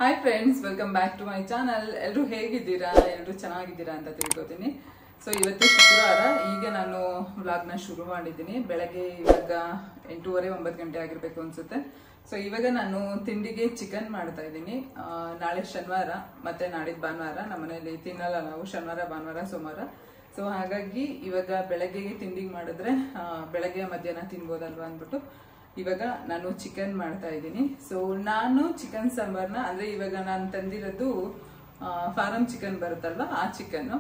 Hi friends, welcome back to my channel. ಎಲ್ಲರೂ ಹೇಗಿದ್ದೀರಾ? ಎಲ್ಲರೂ ಚೆನ್ನಾಗಿದ್ದೀರಾ ಅಂತ ತಿಳ್ಕೊತೀನಿ. ಸೊ ಇವತ್ತು ಶುಕ್ರವಾರ. ಈಗ ನಾನು ವ್ಲಾಗ್ನ ಶುರು ಮಾಡಿದ್ದೀನಿ. ಬೆಳಗ್ಗೆ ಇವಾಗ 8:30-9 ಗಂಟೆ ಆಗಿರ್ಬೇಕು ಅನ್ಸುತ್ತೆ. ಸೊ ಇವಾಗ ನಾನು ತಿಂಡಿಗೆ ಚಿಕನ್ ಮಾಡ್ತಾ ಇದ್ದೀನಿ. ನಾಳೆ ಶನಿವಾರ ಮತ್ತೆ ನಾಡಿದ್ದು ಭಾನುವಾರ. ನಮ್ಮ ಮನೆಯಲ್ಲಿ ತಿನ್ನಲ್ಲ ನಾವು ಶನಿವಾರ, ಭಾನುವಾರ, ಸೋಮವಾರ. ಸೊ ಹಾಗಾಗಿ ಇವಾಗ ಬೆಳಗ್ಗೆಗೆ ತಿಂಡಿಗೆ ಮಾಡಿದ್ರೆ ಬೆಳಗ್ಗೆ ಮಧ್ಯಾಹ್ನ ತಿನ್ಬೋದಲ್ವಾ ಅಂದ್ಬಿಟ್ಟು ಇವಾಗ ನಾನು ಚಿಕನ್ ಮಾಡ್ತಾ ಇದ್ದೀನಿ. ಸೊ ನಾನು ಚಿಕನ್ ಸಾಂಬಾರ್ನ ಅಂದ್ರೆ ಇವಾಗ ನಾನು ತಂದಿರೋದು ಫಾರಂ ಚಿಕನ್ ಬರುತ್ತಲ್ವಾ, ಆ ಚಿಕನ್.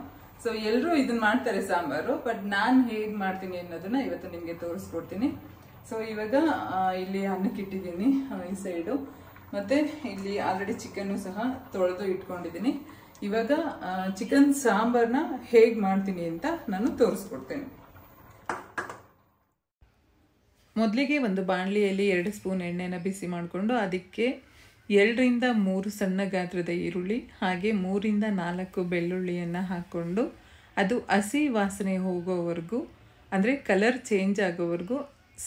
ಸೊ ಎಲ್ಲರೂ ಇದನ್ನ ಮಾಡ್ತಾರೆ ಸಾಂಬಾರು, ಬಟ್ ನಾನು ಹೇಗ್ ಮಾಡ್ತೀನಿ ಅನ್ನೋದನ್ನ ಇವತ್ತು ನಿಮ್ಗೆ ತೋರಿಸ್ಕೊಡ್ತೀನಿ. ಸೊ ಇವಾಗ ಇಲ್ಲಿ ಅನ್ನಕ್ಕೆ ಇಟ್ಟಿದ್ದೀನಿ ಈ ಸೈಡು, ಮತ್ತೆ ಇಲ್ಲಿ ಆಲ್ರೆಡಿ ಚಿಕನ್ ಸಹ ತೊಳೆದು ಇಟ್ಕೊಂಡಿದ್ದೀನಿ. ಇವಾಗ ಚಿಕನ್ ಸಾಂಬಾರ್ನ ಹೇಗ್ ಮಾಡ್ತೀನಿ ಅಂತ ನಾನು ತೋರಿಸ್ಕೊಡ್ತೇನೆ. ಮೊದಲಿಗೆ ಒಂದು ಬಾಣಲಿಯಲ್ಲಿ 2 ಸ್ಪೂನ್ ಎಣ್ಣೆನ ಬಿಸಿ ಮಾಡಿಕೊಂಡು ಅದಕ್ಕೆ 2ರಿಂದ 3 ಸಣ್ಣ ಗಾತ್ರದ ಈರುಳ್ಳಿ ಹಾಗೆ 3ರಿಂದ 4 ಬೆಳ್ಳುಳ್ಳಿಯನ್ನು ಹಾಕ್ಕೊಂಡು ಅದು ಹಸಿ ವಾಸನೆ ಹೋಗೋವರೆಗೂ ಅಂದರೆ ಕಲರ್ ಚೇಂಜ್ ಆಗೋವರೆಗೂ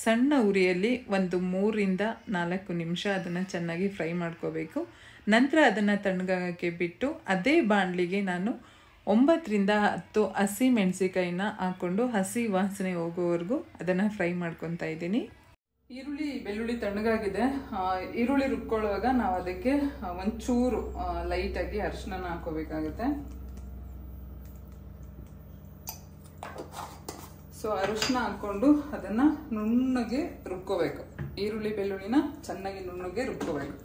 ಸಣ್ಣ ಉರಿಯಲ್ಲಿ ಒಂದು 3ರಿಂದ 4 ನಿಮಿಷ ಅದನ್ನು ಚೆನ್ನಾಗಿ ಫ್ರೈ ಮಾಡ್ಕೋಬೇಕು. ನಂತರ ಅದನ್ನು ತಣ್ಣಗಾಗಕ್ಕೆ ಬಿಟ್ಟು ಅದೇ ಬಾಣಲಿಗೆ ನಾನು 9ರಿಂದ 10 ಹಸಿ ಮೆಣಸಿಕಾಯಿನ ಹಾಕ್ಕೊಂಡು ಹಸಿ ವಾಸನೆ ಹೋಗೋವರೆಗೂ ಅದನ್ನು ಫ್ರೈ ಮಾಡ್ಕೊತಾ ಇದ್ದೀನಿ. ಈರುಳ್ಳಿ ಬೆಳ್ಳುಳ್ಳಿ ತಣ್ಣಗಾಗಿದೆ. ಈರುಳ್ಳಿ ರುಬ್ಕೊಳ್ಳುವಾಗ ನಾವು ಅದಕ್ಕೆ ಒಂಚೂರು ಲೈಟಾಗಿ ಅರಿಶಿನ ಹಾಕೋಬೇಕಾಗುತ್ತೆ. ಸೊ ಅರಿಶಿನ ಹಾಕ್ಕೊಂಡು ಅದನ್ನು ನುಣ್ಣಗೆ ರುಬ್ಕೋಬೇಕು. ಈರುಳ್ಳಿ ಬೆಳ್ಳುಳ್ಳಿನ ಚೆನ್ನಾಗಿ ನುಣ್ಣಗೆ ರುಬ್ಕೋಬೇಕು.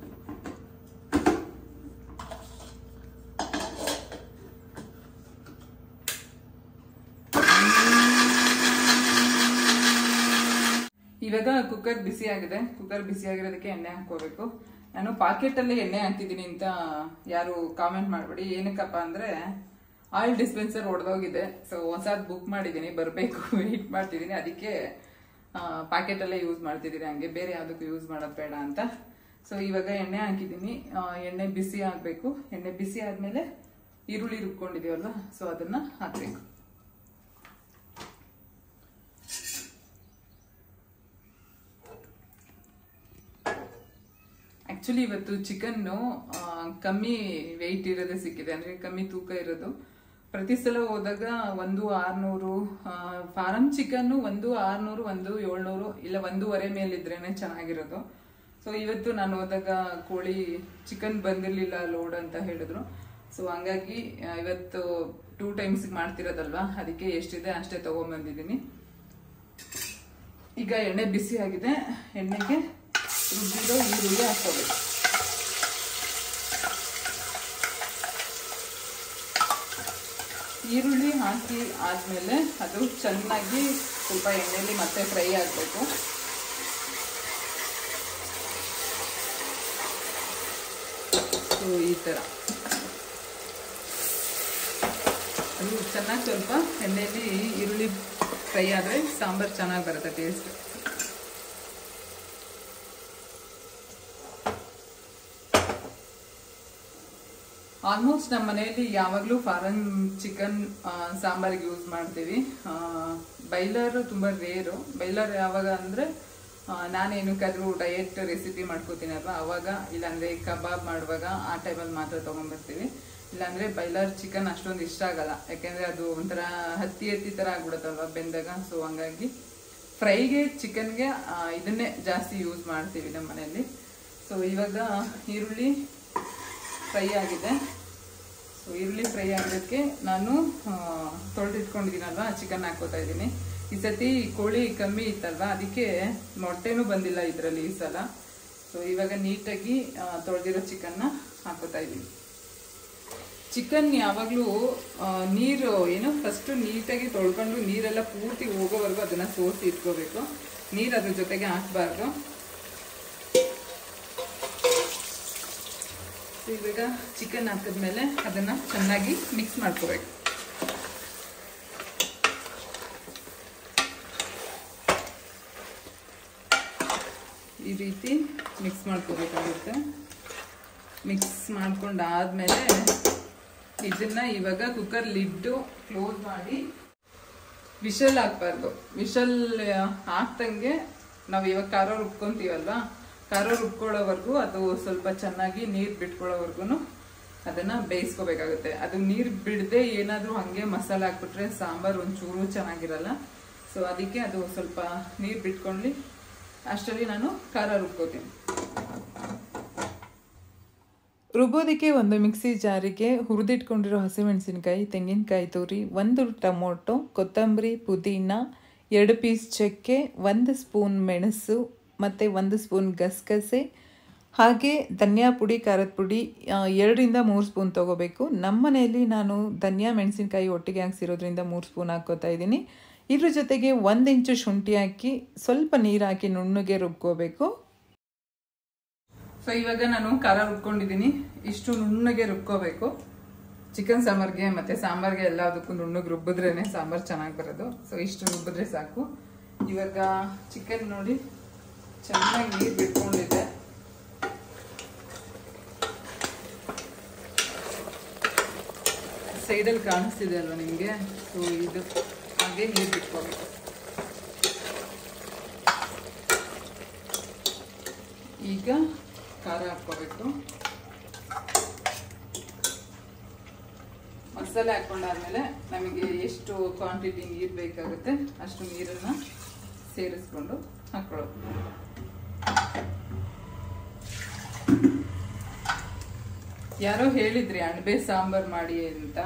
ಇವಾಗ ಕುಕ್ಕರ್ ಬಿಸಿ ಆಗಿದೆ. ಕುಕ್ಕರ್ ಬಿಸಿ ಆಗಿರೋದಕ್ಕೆ ಎಣ್ಣೆ ಹಾಕೋಬೇಕು. ನಾನು ಪಾಕೆಟಲ್ಲಿ ಎಣ್ಣೆ ಹಾಕ್ತಿದ್ದೀನಿ ಅಂತ ಯಾರು ಕಾಮೆಂಟ್ ಮಾಡಬೇಡಿ. ಏನಕ್ಕಪ್ಪ ಅಂದ್ರೆ ಆಯಿಲ್ ಡಿಸ್ಪೆನ್ಸರ್ ಒಡೆದೋಗಿದೆ. ಸೊ ಹೊಸದು ಬುಕ್ ಮಾಡಿದ್ದೀನಿ, ಬರಬೇಕು, ವೆಯ್ಟ್ ಮಾಡ್ತಿದ್ದೀನಿ. ಅದಕ್ಕೆ ಪಾಕೆಟಲ್ಲೇ ಯೂಸ್ ಮಾಡ್ತಿದ್ದೀನಿ, ಹಂಗೆ ಬೇರೆ ಯಾವುದಕ್ಕೂ ಯೂಸ್ ಮಾಡೋದು ಬೇಡ ಅಂತ. ಸೊ ಇವಾಗ ಎಣ್ಣೆ ಹಾಕಿದ್ದೀನಿ. ಎಣ್ಣೆ ಬಿಸಿ ಆಗಬೇಕು. ಎಣ್ಣೆ ಬಿಸಿ ಆದಮೇಲೆ ಈರುಳ್ಳಿ ರುಬ್ಕೊಂಡಿದೀವಲ್ಲ, ಸೊ ಅದನ್ನ ಹಾಕಬೇಕು. ಆಕ್ಚುಲಿ ಇವತ್ತು ಚಿಕನ್ನು ಕಮ್ಮಿ ವೆಯ್ಟ್ ಇರೋದೇ ಸಿಕ್ಕಿದೆ, ಅಂದ್ರೆ ಕಮ್ಮಿ ತೂಕ ಇರೋದು. ಪ್ರತಿ ಸಲ ಹೋದಾಗ 1,600 ಫಾರಂ ಚಿಕನ್ 1,600, 1,700 ಇಲ್ಲ 1.5 ಮೇಲಿದ್ರೇನೆ ಚೆನ್ನಾಗಿರೋದು. ಸೊ ಇವತ್ತು ನಾನು ಹೋದಾಗ ಕೋಳಿ ಚಿಕನ್ ಬಂದಿರ್ಲಿಲ್ಲ ಲೋಡ್ ಅಂತ ಹೇಳಿದ್ರು. ಸೊ ಹಂಗಾಗಿ ಇವತ್ತು 2 ಟೈಮ್ಸ್ ಮಾಡ್ತಿರೋದಲ್ವಾ, ಅದಕ್ಕೆ ಎಷ್ಟಿದೆ ಅಷ್ಟೇ ತಗೊಂಡ್ಬಂದಿದ್ದೀನಿ. ಈಗ ಎಣ್ಣೆ ಬಿಸಿ ಆಗಿದೆ. ಎಣ್ಣೆಗೆ ರುಬ್ಬಿರೋ ಈರುಳ್ಳಿ ಹಾಕೋಬೇಕು. ಈರುಳ್ಳಿ ಹಾಕಿ ಆದ್ಮೇಲೆ ಅದು ಚೆನ್ನಾಗಿ ಸ್ವಲ್ಪ ಎಣ್ಣೆಯಲ್ಲಿ ಮತ್ತೆ ಫ್ರೈ ಆಗಬೇಕು. ಸೊ ಈ ತರ ಅದು ಚೆನ್ನಾಗಿ ಸ್ವಲ್ಪ ಎಣ್ಣೆಯಲ್ಲಿ ಈರುಳ್ಳಿ ಫ್ರೈ ಆದರೆ ಸಾಂಬಾರ್ ಚೆನ್ನಾಗಿ ಬರುತ್ತೆ, ಟೇಸ್ಟ್. ಆಲ್ಮೋಸ್ಟ್ ನಮ್ಮ ಮನೆಯಲ್ಲಿ ಯಾವಾಗಲೂ ಫಾರಂ ಚಿಕನ್ ಸಾಂಬಾರಿಗೆ ಯೂಸ್ ಮಾಡ್ತೀವಿ. ಬೈಲರ್ ತುಂಬಾ ರೇರು. ಬೈಲರ್ ಯಾವಾಗ ಅಂದ್ರೆ ನಾನೇನಕ್ಕಾದ್ರೂ ಡಯಟ್ ರೆಸಿಪಿ ಮಾಡ್ಕೋತೀನಲ್ವಾ ಅವಾಗ, ಇಲ್ಲಾಂದ್ರೆ ಕಬಾಬ್ ಮಾಡುವಾಗ ಆ ಟೈಮಲ್ಲಿ ಮಾತ್ರ ತಗೊಂಡ್ಬರ್ತೀವಿ. ಇಲ್ಲಾಂದ್ರೆ ಬೈಲರ್ ಚಿಕನ್ ಅಷ್ಟೊಂದು ಇಷ್ಟ ಆಗಲ್ಲ, ಯಾಕೆಂದ್ರೆ ಅದು ಒಂಥರ ಹತ್ತಿ ತರ ಆಗ್ಬಿಡುತ್ತಲ್ವಾ ಬೆಂದಾಗ. ಸೊ ಹಂಗಾಗಿ ಫ್ರೈಗೆ ಚಿಕನ್ಗೆ ಇದನ್ನೇ ಜಾಸ್ತಿ ಯೂಸ್ ಮಾಡ್ತೀವಿ ನಮ್ಮ ಮನೆಯಲ್ಲಿ. ಸೊ ಇವಾಗ ಈರುಳ್ಳಿ ಫ್ರೈ ಆಗಿದೆ. ಸೊ ಈರುಳ್ಳಿ ಫ್ರೈ ಆಗೋದಕ್ಕೆ ನಾನು ತೊಳೆದಿಟ್ಕೊಂಡಿದ್ದೀನಲ್ವಾ ಚಿಕನ್ ಹಾಕೋತಾ ಇದ್ದೀನಿ. ಈ ಸತಿ ಕೋಳಿ ಕಮ್ಮಿ ಇತ್ತಲ್ವಾ, ಅದಕ್ಕೆ ಮೊಟ್ಟೆನೂ ಬಂದಿಲ್ಲ ಇದರಲ್ಲಿ ಈ ಸಲ. ಸೊ ಇವಾಗ ನೀಟಾಗಿ ತೊಳೆದಿರೋ ಚಿಕನ್ನ ಹಾಕೋತಾ ಇದ್ದೀನಿ. ಚಿಕನ್ ಯಾವಾಗಲೂ ನೀರು ಫಸ್ಟ್ ನೀಟಾಗಿ ತೊಳ್ಕೊಂಡು ನೀರೆಲ್ಲ ಪೂರ್ತಿ ಹೋಗೋವರೆಗೂ ಅದನ್ನ ಸೋಸಿ ಇಟ್ಕೋಬೇಕು. ನೀರು ಅದ್ರ ಜೊತೆಗೆ ಹಾಕಬಾರ್ದು. ಇವಾಗ ಚಿಕನ್ ಹಾಕಿದ್ಮೇಲೆ ಅದನ್ನ ಚೆನ್ನಾಗಿ ಮಿಕ್ಸ್ ಮಾಡ್ಕೋಬೇಕು. ಈ ರೀತಿ ಮಿಕ್ಸ್ ಮಾಡ್ಕೋಬೇಕಾಗುತ್ತೆ. ಮಿಕ್ಸ್ ಮಾಡ್ಕೊಂಡಾದ್ಮೇಲೆ ಇದನ್ನ ಇವಾಗ ಕುಕ್ಕರ್ ಲಿಡ್ ಕ್ಲೋಸ್ ಮಾಡಿ ವಿಷಲ್ ಹಾಕ್ಬಾರ್ದು. ವಿಷಲ್ ಹಾಕ್ದಂಗೆ ನಾವು ಇವಾಗ ಖಾರ ರುಬ್ಕೊಂತೀವಲ್ವಾ, ಖಾರ ರುಬ್ಕೊಳ್ಳೋವರೆಗೂ ಅದು ಸ್ವಲ್ಪ ಚೆನ್ನಾಗಿ ನೀರು ಬಿಟ್ಕೊಳ್ಳೋವರೆಗೂ ಅದನ್ನ ಬೇಯಿಸ್ಕೋಬೇಕಾಗುತ್ತೆ. ಅದು ನೀರು ಬಿಡದೆ ಏನಾದರೂ ಹಂಗೆ ಮಸಾಲೆ ಹಾಕ್ಬಿಟ್ರೆ ಸಾಂಬಾರು ಒಂಚೂರು ಚೆನ್ನಾಗಿರಲ್ಲ. ಸೊ ಅದಕ್ಕೆ ಅದು ಸ್ವಲ್ಪ ನೀರು ಬಿಟ್ಕೊಂಡು ಅಷ್ಟರಲ್ಲಿ ನಾನು ಖಾರ ರುಬ್ಕೋತೀನಿ. ರುಬ್ಬೋದಕ್ಕೆ ಒಂದು ಮಿಕ್ಸಿ ಜಾರಿಗೆ ಹುರಿದಿಟ್ಕೊಂಡಿರೋ ಹಸಿಮೆಣಸಿನ್ಕಾಯಿ, ತೆಂಗಿನಕಾಯಿ ತುರಿ, 1 ಟೊಮೊಟೊ, ಕೊತ್ತಂಬರಿ, ಪುದೀನ, 2 ಪೀಸ್ ಚಕ್ಕೆ, 1 ಸ್ಪೂನ್ ಮೆಣಸು ಮತ್ತು 1 ಸ್ಪೂನ್ ಗಸಗಸೆ, ಹಾಗೆ ಧನಿಯಾ ಪುಡಿ, ಖಾರದ ಪುಡಿ 2ರಿಂದ 3 ಸ್ಪೂನ್ ತೊಗೋಬೇಕು. ನಮ್ಮ ಮನೆಯಲ್ಲಿ ನಾನು ಧನಿಯಾ ಮೆಣಸಿನ್ಕಾಯಿ ಒಟ್ಟಿಗೆ ಹಾಕ್ಸಿರೋದ್ರಿಂದ 3 ಸ್ಪೂನ್ ಹಾಕ್ಕೋತಾ ಇದ್ದೀನಿ. ಇದ್ರ ಜೊತೆಗೆ 1 ಇಂಚು ಶುಂಠಿ ಹಾಕಿ ಸ್ವಲ್ಪ ನೀರು ಹಾಕಿ ನುಣ್ಣಗೆ ರುಬ್ಕೋಬೇಕು. ಸೊ ಇವಾಗ ನಾನು ಖಾರ ರುಬ್ಕೊಂಡಿದ್ದೀನಿ. ಇಷ್ಟು ನುಣ್ಣಗೆ ರುಬ್ಕೋಬೇಕು. ಚಿಕನ್ ಸಾಂಬಾರ್ಗೆ ಮತ್ತು ಸಾಂಬಾರ್ಗೆ ಎಲ್ಲದಕ್ಕೂ ನುಣ್ಣಗೆ ರುಬ್ಬಿದ್ರೇ ಸಾಂಬಾರು ಚೆನ್ನಾಗಿ ಬರೋದು. ಸೊ ಇಷ್ಟು ರುಬ್ಬಿದ್ರೆ ಸಾಕು. ಇವಾಗ ಚಿಕನ್ ನೋಡಿ ಚೆನ್ನಾಗಿ ನೀರು ಬಿಟ್ಕೊಂಡಿದೆ. ಸೈಡಲ್ಲಿ ಕಾಣಿಸ್ತಿದೆ ಅಲ್ವಾ ನಿಮಗೆ? ಸೊ ಇದು ಹಾಗೆ ನೀರು ಬಿಟ್ಕೋಬೇಕು. ಈಗ ಖಾರ ಹಾಕ್ಕೋಬೇಕು. ಮಸಾಲೆ ಹಾಕ್ಕೊಂಡಾದ್ಮೇಲೆ ನಮಗೆ ಎಷ್ಟು ಕ್ವಾಂಟಿಟಿ ನೀರು ಬೇಕಾಗುತ್ತೆ ಅಷ್ಟು ನೀರನ್ನು ಸೇರಿಸ್ಕೊಂಡು ಹಾಕೊಳ್ಳೋದು. ಯಾರೋ ಹೇಳಿದ್ರಿ ಅಣಬೆ ಸಾಂಬಾರ್ ಮಾಡಿ ಅಂತ,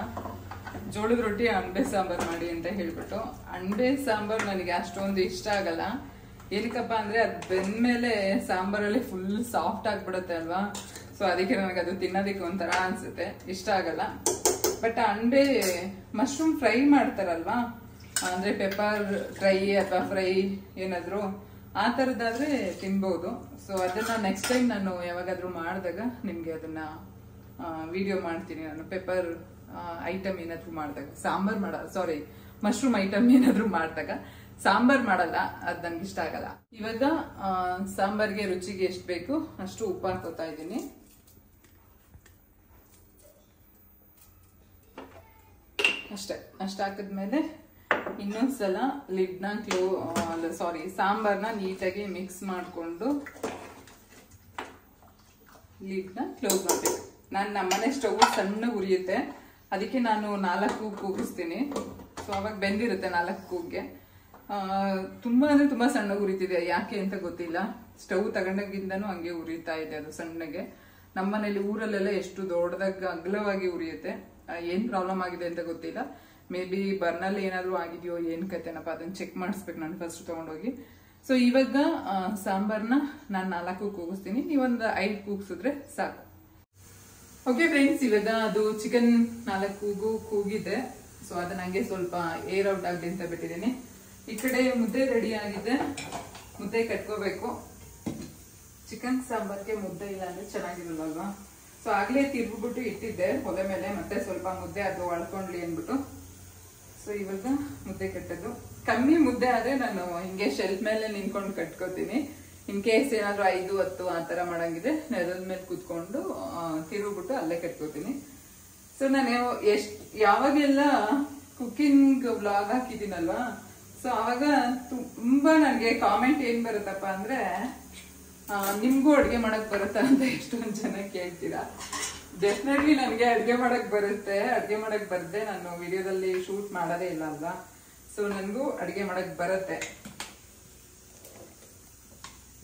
ಜೋಳದ ರೊಟ್ಟಿ ಅಣಬೆ ಸಾಂಬಾರ್ ಮಾಡಿ ಅಂತ ಹೇಳ್ಬಿಟ್ಟು. ಅಣಬೆ ಸಾಂಬಾರ್ ನನಗೆ ಅಷ್ಟೊಂದು ಇಷ್ಟ ಆಗಲ್ಲ. ಏನಕ್ಕಪ್ಪ ಅಂದ್ರೆ ಅದು ಬೆಂದ್ಮೇಲೆ ಸಾಂಬಾರಲ್ಲಿ ಫುಲ್ ಸಾಫ್ಟ್ ಆಗ್ಬಿಡುತ್ತೆ ಅಲ್ವಾ. ಸೊ ಅದಕ್ಕೆ ನನಗೆ ಅದು ತಿನ್ನೋದಕ್ಕೆ ಒಂಥರ ಅನ್ಸುತ್ತೆ, ಇಷ್ಟ ಆಗಲ್ಲ. ಬಟ್ ಅಣಬೆ ಮಶ್ರೂಮ್ ಫ್ರೈ ಮಾಡ್ತಾರಲ್ವಾ, ಅಂದ್ರೆ ಪೆಪ್ಪರ್ ಫ್ರೈ ಅಥವಾ ಫ್ರೈ ಏನಾದ್ರು ಆ ಥರದ್ದಾದ್ರೆ ತಿನ್ಬೋದು. ಸೊ ಅದನ್ನ ನೆಕ್ಸ್ಟ್ ಟೈಮ್ ನಾನು ಯಾವಾಗಾದ್ರೂ ಮಾಡಿದಾಗ ನಿಮ್ಗೆ ಅದನ್ನ ವಿಡಿಯೋ ಮಾಡ್ತೀನಿ. ನಾನು ಪೆಪ್ಪರ್ ಐಟಮ್ ಏನಾದ್ರು ಮಾಡಿದಾಗ, ಮಶ್ರೂಮ್ ಐಟಮ್ ಏನಾದ್ರು ಮಾಡಿದಾಗ ಸಾಂಬಾರ್ ಮಾಡಲ್ಲ, ಅದು ನನ್ಗೆ ಇಷ್ಟ ಆಗಲ್ಲ. ಇವಾಗ ಸಾಂಬಾರ್ಗೆ ರುಚಿಗೆ ಎಷ್ಟು ಬೇಕು ಅಷ್ಟು ಉಪ್ಪು ಹಾಕೋತಾ ಇದ್ದೀನಿ. ಅಷ್ಟು ಹಾಕಿದ್ಮೇಲೆ ಇನ್ನೊಂದ್ಸಲ ಲಿಡ್ನ ಸಾಂಬಾರ್ನ ನೀಟಾಗಿ ಮಿಕ್ಸ್ ಮಾಡಿಕೊಂಡು ಲಿಡ್ನ ಕ್ಲೋಸ್ ಮಾಡಬೇಕು. ನಮ್ಮನೆ ಸ್ಟವ್ ಸಣ್ಣ ಉರಿಯುತ್ತೆ, ಅದಕ್ಕೆ ನಾನು 4 ಕೂಗಿಸ್ತೀನಿ. ಸೊ ಅವಾಗ ಬೆಂದಿರುತ್ತೆ 4 ಕೂಗ್ಗೆ. ತುಂಬಾ ಅಂದ್ರೆ ತುಂಬಾ ಸಣ್ಣ ಉರಿತಿದೆ, ಯಾಕೆ ಅಂತ ಗೊತ್ತಿಲ್ಲ. ಸ್ಟವ್ ತಗೊಂಡಾಗಿಂದನೂ ಹಂಗೆ ಉರಿತಾ ಇದೆ ಅದು ಸಣ್ಣಗೆ. ನಮ್ಮನೇಲಿ ಊರಲ್ಲೆಲ್ಲ ಎಷ್ಟು ದೊಡ್ಡದಾಗ ಅಗಲವಾಗಿ ಉರಿಯುತ್ತೆ. ಏನ್ ಪ್ರಾಬ್ಲಮ್ ಆಗಿದೆ ಅಂತ ಗೊತ್ತಿಲ್ಲ. ಮೇ ಬಿ ಬರ್ನಲ್ಲಿ ಏನಾದ್ರು ಆಗಿದೆಯೋ ಏನ್ ಕತೆನಪ್ಪ, ಅದನ್ನ ಚೆಕ್ ಮಾಡಿಸ್ಬೇಕು ನಾನು ಫಸ್ಟ್ ತಗೊಂಡೋಗಿ. ಸೊ ಇವಾಗ ಸಾಂಬಾರ್ನ ನಾನು 4 ಕೂಗಿಸ್ತೀನಿ, ನೀವೊಂದು 5 ಕೂಗಿಸಿದ್ರೆ ಸಾಕು. ಓಕೆ ಫ್ರೆಂಡ್ಸ್, ಇವಾಗ ಅದು ಚಿಕನ್ 4 ಕೂಗಿದೆ. ಸೊ ಅದನ್ನ ಹಂಗೆ ಸ್ವಲ್ಪ ಏರ್ ಔಟ್ ಆಗಲಿ ಅಂತ ಬಿಟ್ಟಿದ್ದೀನಿ. ಈ ಕಡೆ ಮುದ್ದೆ ರೆಡಿ ಆಗಿದೆ, ಮುದ್ದೆ ಕಟ್ಕೋಬೇಕು. ಚಿಕನ್ ಸಾಂಬಾರ್ಗೆ ಮುದ್ದೆ ಇಲ್ಲ ಅಂದ್ರೆ ಚೆನ್ನಾಗಿರಲ್ವಾ. ಸೊ ಆಗ್ಲೇ ತಿರ್ಬಿಟ್ಟು ಇಟ್ಟಿದ್ದೆ ಒಲೆ ಮೇಲೆ, ಮತ್ತೆ ಸ್ವಲ್ಪ ಮುದ್ದೆ ಅದು ಒಳ್ಕೊಂಡ್ಲಿ ಅಂದ್ಬಿಟ್ಟು. ಸೊ ಇವಾಗ ಮುದ್ದೆ ಕಟ್ಟೋದು. ಕಮ್ಮಿ ಮುದ್ದೆ ಆದ್ರೆ ನಾನು ಹಿಂಗೆ ಶೆಲ್ಫ್ ಮೇಲೆ ನಿಂತ್ಕೊಂಡು ಕಟ್ಕೋತೀನಿ. ಇನ್ ಕೇಸ್ ಏನಾದ್ರು 5, 10 ಆ ತರ ಮಾಡಂಗಿದೆ ನೆಲದ ಮೇಲೆ ಕೂತ್ಕೊಂಡು ತಿರುಗ್ಬಿಟ್ಟು ಅಲ್ಲೇ ಕಟ್ಕೋತೀನಿ. ಸೊ ನಾನು ಯಾವಾಗೆಲ್ಲ ಕುಕಿಂಗ್ ವ್ಲಾಗ್ ಹಾಕಿದ್ದೀನಲ್ವಾ, ಸೊ ಅವಾಗ ತುಂಬಾ ನನಗೆ ಕಾಮೆಂಟ್ ಏನ್ ಬರುತ್ತಪ್ಪ ಅಂದ್ರೆ, ನಿಮ್ಗೂ ಅಡ್ಗೆ ಮಾಡಕ್ ಬರುತ್ತಾ ಅಂತ ಎಷ್ಟೊಂದು ಜನ ಕೇಳ್ತೀರಾ. ಡೆಫಿನೆಟ್ಲಿ ನನಗೆ ಅಡ್ಗೆ ಮಾಡಕ್ ಬರುತ್ತೆ. ಅಡ್ಗೆ ಮಾಡಕ್ ಬರ್ದೆ ನಾನು ವಿಡಿಯೋದಲ್ಲಿ ಶೂಟ್ ಮಾಡೋದೇ ಇಲ್ಲ ಅಲ್ವಾ. ಸೊ ನನಗೂ ಅಡ್ಗೆ ಮಾಡಕ್ ಬರುತ್ತೆ.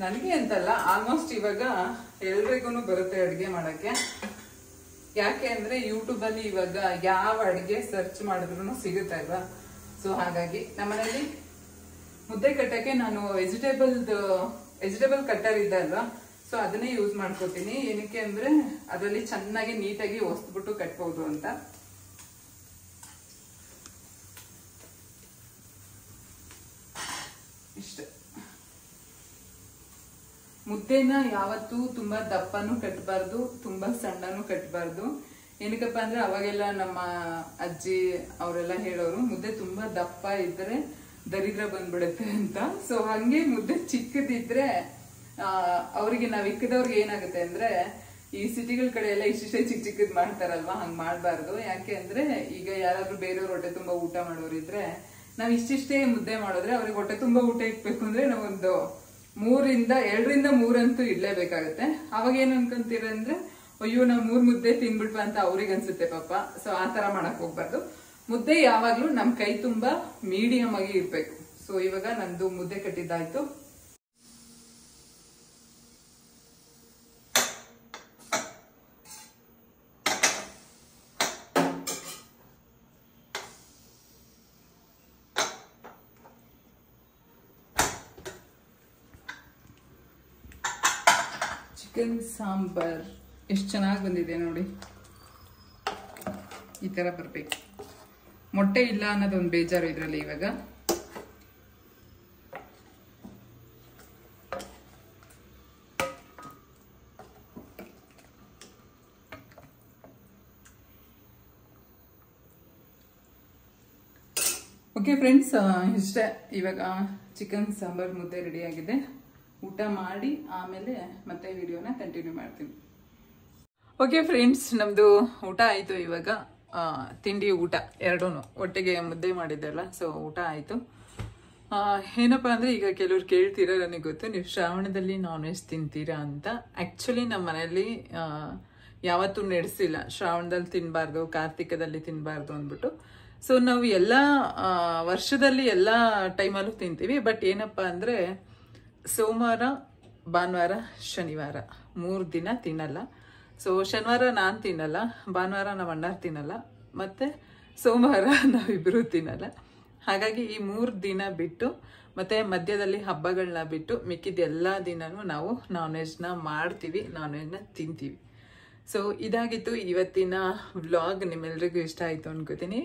ನನಗೆ ಅಂತಲ್ಲ, ಆಲ್ಮೋಸ್ಟ್ ಇವಾಗ ಎಲ್ರಿಗೂ ಬರುತ್ತೆ ಅಡ್ಗೆ ಮಾಡಕ್ಕೆ. ಯಾಕೆ ಅಂದ್ರೆ ಯೂಟ್ಯೂಬ್ ಅಲ್ಲಿ ಇವಾಗ ಯಾವ ಅಡ್ಗೆ ಸರ್ಚ್ ಮಾಡಿದ್ರು ಸಿಗುತ್ತೆ ಅಲ್ವಾ. ಸೊ ಹಾಗಾಗಿ ನಮ್ಮನೇಲಿ ಮುದ್ದೆ ಕಟ್ಟಕ್ಕೆ ನಾನು ವೆಜಿಟೇಬಲ್ ಕಟ್ಟರ್ ಇದೆ ಅಲ್ವಾ, ಸೊ ಅದನ್ನೇ ಯೂಸ್ ಮಾಡ್ಕೋತೀನಿ. ಏನಕ್ಕೆ ಅಂದ್ರೆ ಅದರಲ್ಲಿ ಚೆನ್ನಾಗಿ ನೀಟಾಗಿ ಒಸ್ಬಿಟ್ಟು ಕಟ್ಬಹುದು ಅಂತ. ಇಷ್ಟೇ. ಮುದ್ದೆನ ಯಾವತ್ತೂ ತುಂಬಾ ದಪ್ಪನೂ ಕಟ್ಟಬಾರ್ದು, ತುಂಬಾ ಸಣ್ಣನೂ ಕಟ್ಟಬಾರ್ದು. ಏನಕ್ಕಪ್ಪ ಅಂದ್ರೆ ಅವಾಗೆಲ್ಲ ನಮ್ಮ ಅಜ್ಜಿ ಅವರೆಲ್ಲ ಹೇಳೋರು, ಮುದ್ದೆ ತುಂಬಾ ದಪ್ಪ ಇದ್ರೆ ದರಿದ್ರ ಬಂದ್ಬಿಡುತ್ತೆ ಅಂತ. ಸೊ ಹಂಗೆ ಮುದ್ದೆ ಚಿಕ್ಕದಿದ್ರೆ ಅವ್ರಿಗೆ ನಾವ್ ಇಕ್ಕದವ್ರಿಗೆ ಏನಾಗುತ್ತೆ ಅಂದ್ರೆ, ಈ ಸಿಟಿಗಳ ಕಡೆ ಎಲ್ಲ ಇಷ್ಟಿಷ್ಟೇ ಚಿಕ್ಕದ್ ಮಾಡ್ತಾರಲ್ವಾ, ಹಂಗ್ ಮಾಡ್ಬಾರ್ದು. ಯಾಕೆ ಅಂದ್ರೆ ಈಗ ಯಾರಾದ್ರೂ ಬೇರೆಯವ್ರ ಹೊಟ್ಟೆ ತುಂಬಾ ಊಟ ಮಾಡೋರಿದ್ರೆ ನಾವ್ ಇಷ್ಟಿಷ್ಟೇ ಮುದ್ದೆ ಮಾಡಿದ್ರೆ ಅವ್ರಿಗೆ ಹೊಟ್ಟೆ ತುಂಬಾ ಊಟ ಇಕ್ಬೇಕು ಅಂದ್ರೆ ನಾವೊಂದು 2ರಿಂದ 3 ಅಂತೂ ಇಡ್ಲೇಬೇಕಾಗತ್ತೆ. ಅವಾಗ ಏನ್ ಅನ್ಕೊಂತೀರ ಅಂದ್ರೆ ಅಯ್ಯೋ ನಾವು 3 ಮುದ್ದೆ ತಿನ್ಬಿಟ್ವಾ ಅಂತ ಅವ್ರಿಗೆ ಅನ್ಸುತ್ತೆ ಪಾಪ. ಸೊ ಆ ತರ ಮಾಡಕ್ ಹೋಗ್ಬಾರ್ದು. ಮುದ್ದೆ ಯಾವಾಗ್ಲೂ ನಮ್ ಕೈ ತುಂಬಾ ಮೀಡಿಯಂ ಆಗಿ ಇರ್ಬೇಕು. ಸೊ ಇವಾಗ ನಂದು ಮುದ್ದೆ ಕಟ್ಟಿದ್ದಾಯ್ತು. ಚಿಕನ್ ಸಾಂಬಾರ್ ಎಷ್ಟು ಚೆನ್ನಾಗಿ ಬಂದಿದೆ ನೋಡಿ. ಈ ತರ ಬರ್ಬೇಕು. ಮೊಟ್ಟೆ ಇಲ್ಲ ಅನ್ನೋದೊಂದು ಬೇಜಾರು ಇದ್ರಲ್ಲಿ. ಇವಾಗ ಓಕೆ ಫ್ರೆಂಡ್ಸ್, ಇಷ್ಟೇ. ಇವಾಗ ಚಿಕನ್ ಸಾಂಬಾರ್ ಮುದ್ದೆ ರೆಡಿ ಆಗಿದೆ. ಊಟ ಮಾಡಿ ಆಮೇಲೆ ಮತ್ತೆ ವಿಡಿಯೋನ ಕಂಟಿನ್ಯೂ ಮಾಡ್ತೀನಿ. ಓಕೆ ಫ್ರೆಂಡ್ಸ್, ನಮ್ದು ಊಟ ಆಯ್ತು. ಇವಾಗ ತಿಂಡಿ ಊಟ ಎರಡೂ ಒಟ್ಟಿಗೆ ಮುದ್ದೆ ಮಾಡಿದ್ದೆಲ್ಲ. ಸೊ ಊಟ ಆಯ್ತು. ಏನಪ್ಪಾ ಅಂದ್ರೆ ಈಗ ಕೆಲವ್ರು ಕೇಳ್ತೀರಾ, ನನಗೆ ಗೊತ್ತು, ನೀವು ಶ್ರಾವಣದಲ್ಲಿ ನಾನ್ ವೆಜ್ ತಿಂತೀರಾ ಅಂತ. ಆಕ್ಚುಲಿ ನಮ್ಮ ಮನೆಯಲ್ಲಿ ಯಾವತ್ತೂ ನಡೆಸಿಲ್ಲ ಶ್ರಾವಣದಲ್ಲಿ ತಿನ್ಬಾರ್ದು, ಕಾರ್ತಿಕದಲ್ಲಿ ತಿನ್ಬಾರ್ದು ಅಂದ್ಬಿಟ್ಟು. ಸೊ ನಾವು ಎಲ್ಲ ವರ್ಷದಲ್ಲಿ ಎಲ್ಲ ಟೈಮಲ್ಲೂ ತಿಂತೀವಿ. ಬಟ್ ಏನಪ್ಪಾ ಅಂದ್ರೆ ಸೋಮವಾರ, ಭಾನುವಾರ, ಶನಿವಾರ 3 ದಿನ ತಿನ್ನಲ್ಲ. ಸೊ ಶನಿವಾರ ನಾನು ತಿನ್ನಲ್ಲ, ಭಾನುವಾರ ನಮ್ಮ ಅಣ್ಣ ತಿನ್ನಲ್ಲ, ಮತ್ತೆ ಸೋಮವಾರ ನಾವಿಬ್ಬರು ತಿನ್ನಲ್ಲ. ಹಾಗಾಗಿ ಈ 3 ದಿನ ಬಿಟ್ಟು ಮತ್ತೆ ಮಧ್ಯದಲ್ಲಿ ಹಬ್ಬಗಳನ್ನ ಬಿಟ್ಟು ಮಿಕ್ಕಿದ ಎಲ್ಲ ದಿನನೂ ನಾವು ನಾನ್ ವೆಜ್ನ ಮಾಡ್ತೀವಿ, ನಾನ್ ವೆಜ್ನ ತಿಂತೀವಿ. ಸೊ ಇದಾಗಿತ್ತು ಇವತ್ತಿನ ವ್ಲಾಗ್. ನಿಮ್ಮೆಲ್ರಿಗೂ ಇಷ್ಟ ಆಯಿತು ಅನ್ಕೋತೀನಿ.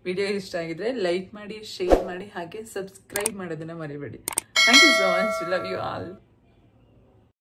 ವಿಡಿಯೋ ಇಷ್ಟ ಆಗಿದ್ರೆ ಲೈಕ್ ಮಾಡಿ, ಶೇರ್ ಮಾಡಿ, ಹಾಗೆ ಸಬ್ಸ್ಕ್ರೈಬ್ ಮಾಡೋದನ್ನ ಮರಿಬೇಡಿ. Thank you so much. Love you all.